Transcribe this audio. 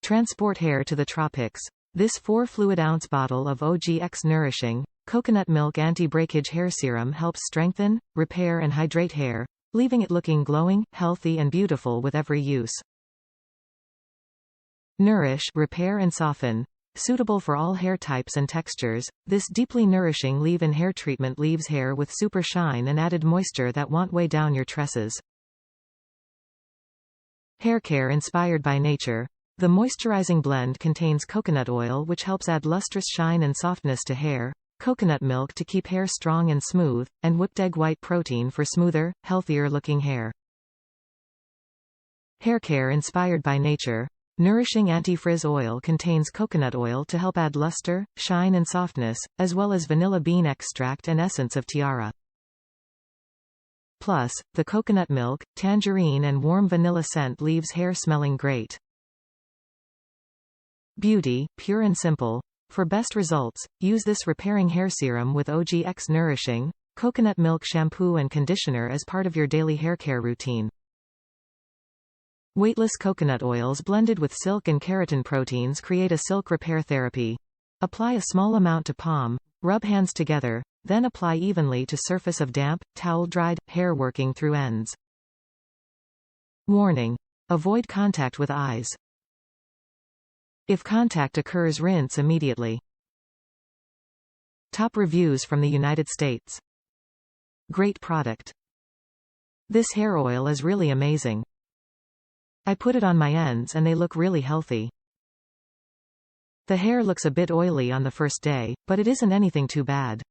Transport hair to the tropics. This 4 fluid ounce bottle of OGX Nourishing, Coconut Milk Anti-Breakage Hair Serum helps strengthen, repair and hydrate hair, leaving it looking glowing, healthy and beautiful with every use. Nourish, repair and soften. Suitable for all hair types and textures, this deeply nourishing leave-in hair treatment leaves hair with super shine and added moisture that won't weigh down your tresses. Hair care inspired by nature. The moisturizing blend contains coconut oil which helps add lustrous shine and softness to hair, coconut milk to keep hair strong and smooth, and whipped egg white protein for smoother, healthier looking hair. Hair care inspired by nature. Nourishing anti-frizz oil contains coconut oil to help add luster, shine and softness, as well as vanilla bean extract and essence of tiare. Plus, the coconut milk, tangerine and warm vanilla scent leaves hair smelling great. Beauty, pure and simple. For best results, use this repairing hair serum with OGX Nourishing, coconut milk shampoo and conditioner as part of your daily hair care routine. Weightless coconut oils blended with silk and keratin proteins create a silk repair therapy. Apply a small amount to palm, rub hands together, then apply evenly to surface of damp, towel-dried, hair working through ends. Warning. Avoid contact with eyes. If contact occurs, rinse immediately. Top reviews from the United States. Great product. This hair oil is really amazing. I put it on my ends and they look really healthy. The hair looks a bit oily on the first day, but it isn't anything too bad.